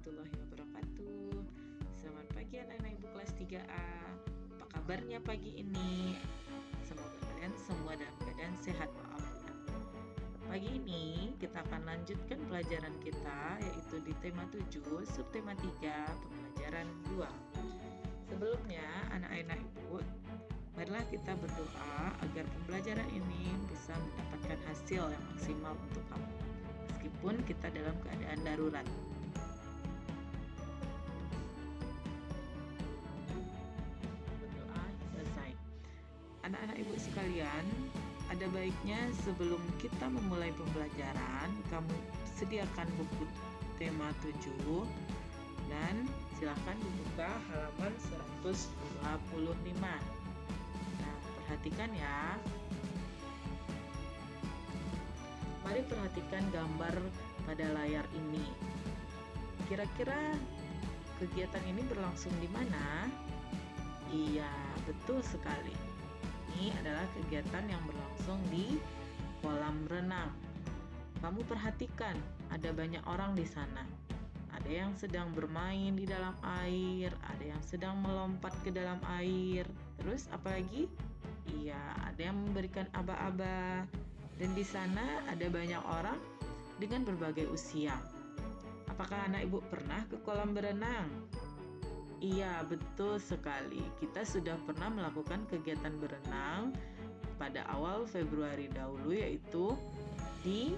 warahmatullahi wabarakatuh. Selamat pagi anak-anak ibu kelas 3A. Apa kabarnya pagi ini? Semoga kalian semua dalam keadaan sehat walafiat. Pagi ini kita akan lanjutkan pelajaran kita, yaitu di tema 7, subtema 3, pembelajaran 2. Sebelumnya anak-anak ibu, marilah kita berdoa agar pembelajaran ini bisa mendapatkan hasil yang maksimal untuk kamu, meskipun kita dalam keadaan darurat. Berdoa selesai. Anak-anak ibu sekalian, ada baiknya sebelum kita memulai pembelajaran, kamu sediakan buku tema 7 dan silahkan dibuka halaman 125. Nah, perhatikan ya. Mari perhatikan gambar pada layar ini. Kira-kira kegiatan ini berlangsung di mana? Iya, betul sekali. Ini adalah kegiatan yang berlangsung di kolam renang. Kamu perhatikan, ada banyak orang di sana. Ada yang sedang bermain di dalam air, ada yang sedang melompat ke dalam air. Terus apalagi? Iya, ada yang memberikan aba-aba. Dan di sana ada banyak orang dengan berbagai usia. Apakah anak ibu pernah ke kolam berenang? Iya, betul sekali. Kita sudah pernah melakukan kegiatan berenang pada awal Februari dahulu, yaitu di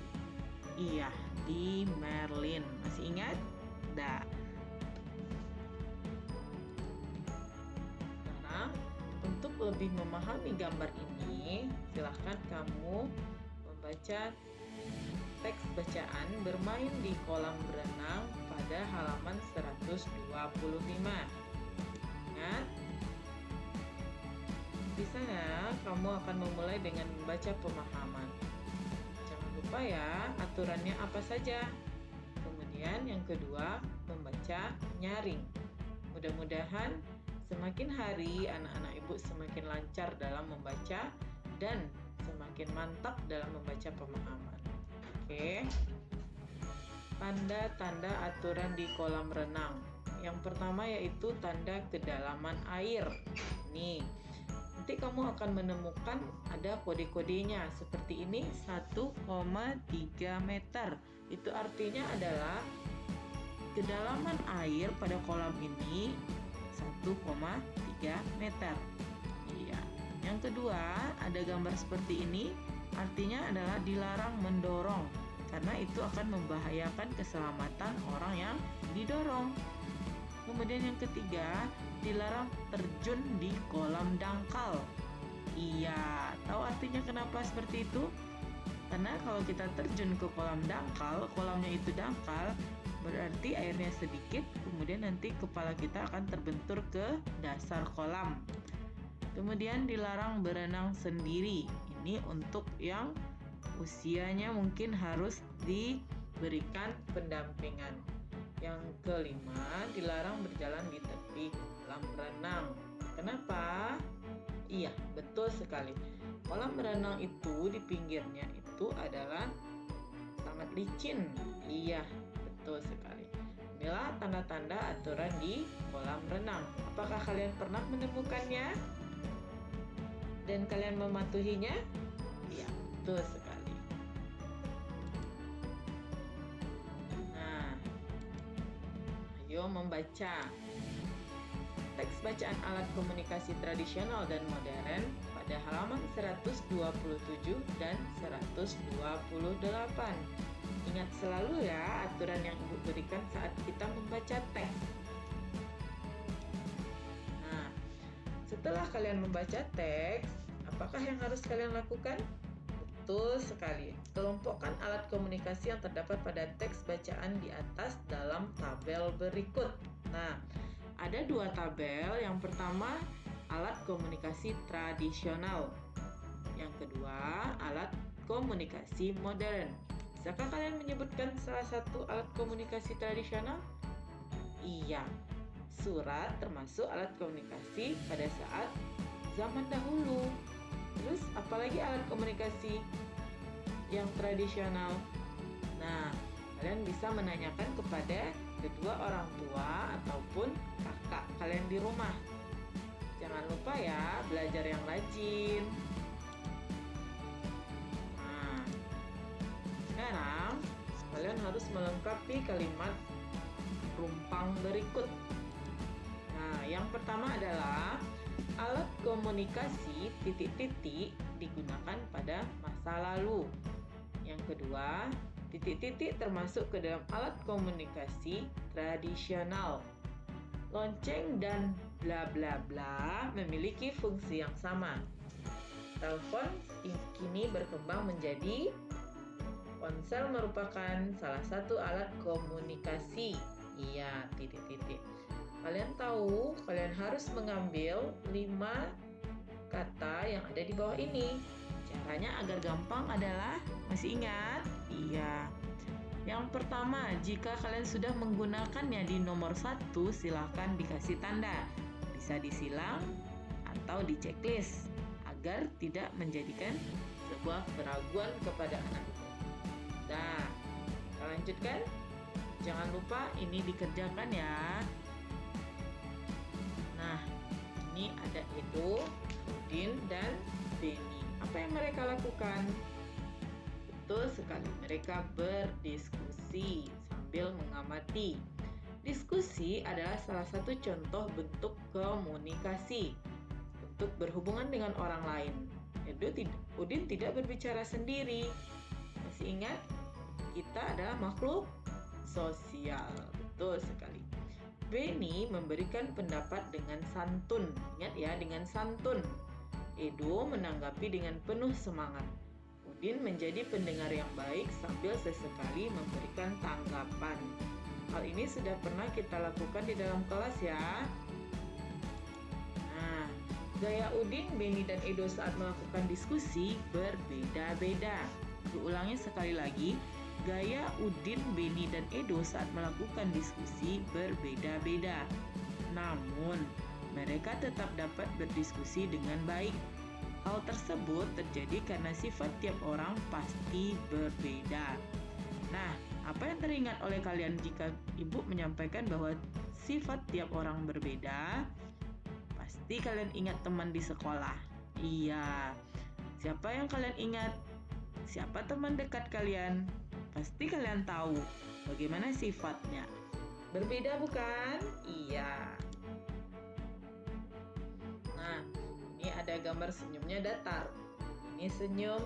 Merlin. Masih ingat? Nah, sekarang untuk lebih memahami gambar ini, silahkan kamu membaca teks bacaan bermain di kolam berenang pada halaman 125. Ingat, di sana kamu akan memulai dengan membaca pemahaman. Jangan lupa ya, aturannya apa saja. Kemudian yang kedua, membaca nyaring. Mudah-mudahan semakin hari anak-anak ibu semakin lancar dalam membaca dan semakin mantap dalam membaca pemahaman. Oke. Tanda-tanda aturan di kolam renang. Yang pertama yaitu tanda kedalaman air. Nih, nanti kamu akan menemukan ada kode-kodenya seperti ini, 1,3 meter. Itu artinya adalah kedalaman air pada kolam ini 1,3 meter. Iya. Yang kedua, ada gambar seperti ini, artinya adalah dilarang mendorong, karena itu akan membahayakan keselamatan orang yang didorong. Kemudian yang ketiga, dilarang terjun di kolam dangkal. Iya, tahu artinya kenapa seperti itu? Karena kalau kita terjun ke kolam dangkal, kolamnya itu dangkal, berarti airnya sedikit, kemudian nanti kepala kita akan terbentur ke dasar kolam. Kemudian dilarang berenang sendiri. Ini untuk yang usianya mungkin harus diberikan pendampingan. Yang kelima, dilarang berjalan di tepi kolam renang. Kenapa? Iya, betul sekali. Kolam renang itu di pinggirnya itu adalah sangat licin. Iya, betul sekali. Inilah tanda-tanda aturan di kolam renang. Apakah kalian pernah menemukannya? Dan kalian mematuhinya? Iya, betul sekali. Nah, ayo membaca. Teks bacaan alat komunikasi tradisional dan modern pada halaman 127 dan 128. Ingat selalu ya aturan yang Ibu berikan saat kita membaca teks. Nah, setelah kalian membaca teks, apakah yang harus kalian lakukan? Betul sekali. Kelompokkan alat komunikasi yang terdapat pada teks bacaan di atas dalam tabel berikut. Nah, ada dua tabel. Yang pertama, alat komunikasi tradisional. Yang kedua, alat komunikasi modern. Bisakah kalian menyebutkan salah satu alat komunikasi tradisional? Iya, surat termasuk alat komunikasi pada saat zaman dahulu. Terus apalagi alat komunikasi yang tradisional? Nah, Kalian bisa menanyakan kepada kedua orang tua ataupun kakak kalian di rumah. Jangan lupa ya, belajar yang rajin. Nah, sekarang kalian harus melengkapi kalimat rumpang berikut. Nah, yang pertama adalah alat komunikasi titik-titik digunakan pada masa lalu. Yang kedua, titik-titik termasuk ke dalam alat komunikasi tradisional. Lonceng dan bla bla bla memiliki fungsi yang sama. Telepon kini berkembang menjadi ponsel, merupakan salah satu alat komunikasi. Iya, titik-titik. Kalian tahu, kalian harus mengambil 5 kata yang ada di bawah ini. Caranya agar gampang adalah, masih ingat? Iya. Yang pertama, jika kalian sudah menggunakannya di nomor 1, silahkan dikasih tanda. Bisa disilang atau di checklist agar tidak menjadikan sebuah keraguan kepada anak. Nah, kita lanjutkan. Jangan lupa ini dikerjakan ya. Nah, ini ada Edo, Udin, dan Beni. Apa yang mereka lakukan? Betul sekali, mereka berdiskusi sambil mengamati. Diskusi adalah salah satu contoh bentuk komunikasi, bentuk berhubungan dengan orang lain. Udin tidak berbicara sendiri. Masih ingat? Kita adalah makhluk sosial. Betul sekali. Beni memberikan pendapat dengan santun. Ingat ya, dengan santun. Edo menanggapi dengan penuh semangat. Udin menjadi pendengar yang baik sambil sesekali memberikan tanggapan. Hal ini sudah pernah kita lakukan di dalam kelas ya. Nah, gaya Udin, Beni, dan Edo saat melakukan diskusi berbeda-beda. Diulangi sekali lagi. Gaya Udin, Beni, dan Edo saat melakukan diskusi berbeda-beda. Namun, mereka tetap dapat berdiskusi dengan baik. Hal tersebut terjadi karena sifat tiap orang pasti berbeda. Nah, apa yang teringat oleh kalian jika Ibu menyampaikan bahwa sifat tiap orang berbeda? Pasti kalian ingat teman di sekolah. Iya. Siapa yang kalian ingat? Siapa teman dekat kalian? Pasti kalian tahu bagaimana sifatnya. Berbeda bukan? Iya. Nah, ini ada gambar senyumnya datar. Ini senyum,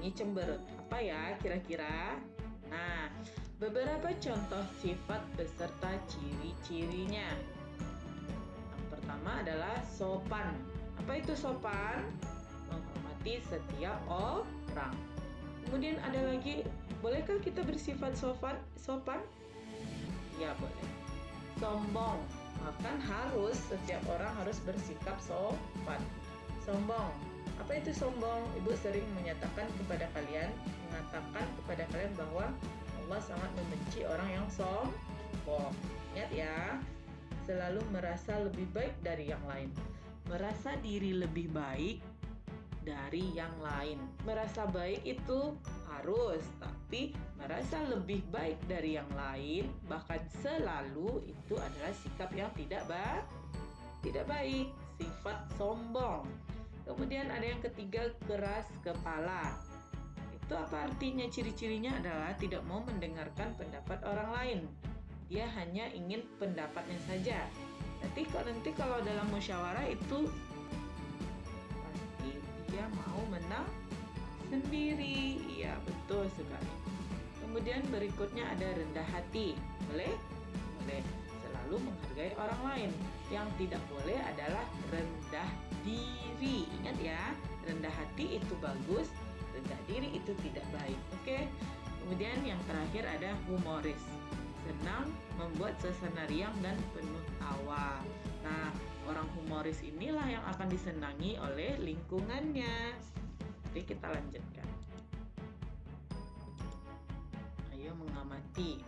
ini cemberut. Apa ya kira-kira? Nah, beberapa contoh sifat beserta ciri-cirinya. Yang pertama adalah sopan. Apa itu sopan? Menghormati setiap orang. Kemudian ada lagi, bolehkah kita bersifat sopan? Ya, boleh. Sombong. Bahkan setiap orang harus bersikap sopan. Sombong. Apa itu sombong? Ibu sering mengatakan kepada kalian bahwa Allah sangat membenci orang yang sombong. Ingat ya, selalu merasa lebih baik dari yang lain. Merasa diri lebih baik dari yang lain. Merasa baik itu harus, tapi merasa lebih baik dari yang lain, bahkan selalu, itu adalah sikap yang tidak baik, sifat sombong. Kemudian ada yang ketiga, keras kepala. Itu apa artinya? Ciri-cirinya adalah tidak mau mendengarkan pendapat orang lain. Dia hanya ingin pendapatnya saja. Nanti kalau dalam musyawarah itu pasti dia mau menang sendiri. Iya, betul sekali. Kemudian berikutnya ada rendah hati. Boleh? Boleh. Selalu menghargai orang lain. Yang tidak boleh adalah rendah diri. Ingat ya, rendah hati itu bagus, rendah diri itu tidak baik. Oke? Kemudian yang terakhir ada humoris. Senang membuat suasana riang dan penuh tawa. Nah, orang humoris inilah yang akan disenangi oleh lingkungannya. Jadi kita lanjutkan. Ayo mengamati.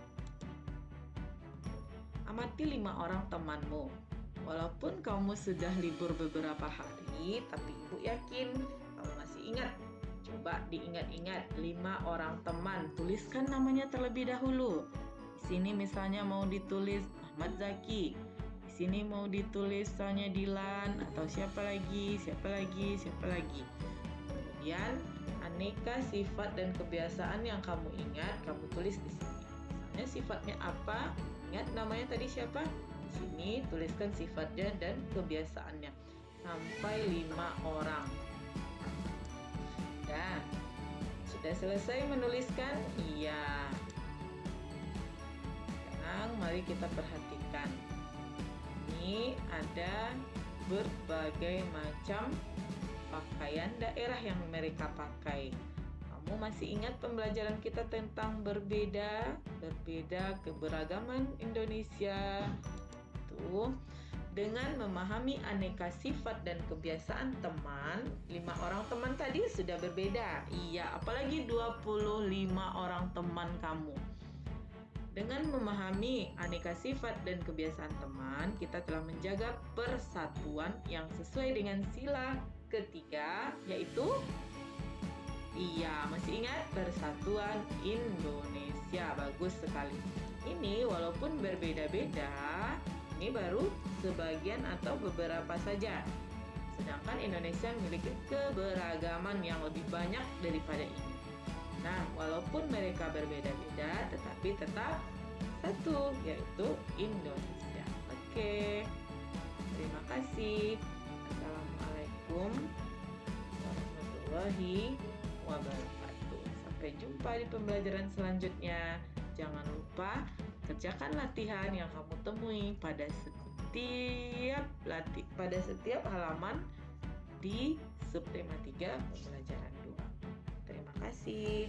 Amati 5 orang temanmu. Walaupun kamu sudah libur beberapa hari, tapi Ibu yakin kamu masih ingat. Coba diingat-ingat 5 orang teman. Tuliskan namanya terlebih dahulu. Di sini misalnya mau ditulis Ahmad Zaki. Di sini mau ditulis misalnya Dilan atau siapa lagi. Kemudian aneka sifat dan kebiasaan yang kamu ingat, kamu tulis di sini. Misalnya sifatnya apa? Ingat namanya tadi siapa? Di sini tuliskan sifatnya dan kebiasaannya. Sampai 5 orang. Dan sudah selesai menuliskan? Iya. Sekarang mari kita perhatikan. Ini ada berbagai macam pakaian daerah yang mereka pakai. Kamu masih ingat pembelajaran kita tentang berbeda keberagaman Indonesia? Tuh, dengan memahami aneka sifat dan kebiasaan teman, 5 orang teman tadi sudah berbeda. Iya, apalagi 25 orang teman kamu. Dengan memahami aneka sifat dan kebiasaan teman, kita telah menjaga persatuan yang sesuai dengan sila ketiga, yaitu masih ingat Persatuan Indonesia. Bagus sekali. Ini walaupun berbeda-beda, ini baru sebagian atau beberapa saja. Sedangkan Indonesia memiliki keberagaman yang lebih banyak daripada ini. Nah, walaupun mereka berbeda-beda, tetapi tetap satu, yaitu Indonesia. Oke, terima kasih. Assalamualaikum warahmatullahi wabarakatuh. Sampai jumpa di pembelajaran selanjutnya. Jangan lupa kerjakan latihan yang kamu temui pada setiap halaman di subtema 3 pembelajaran 2. Terima kasih.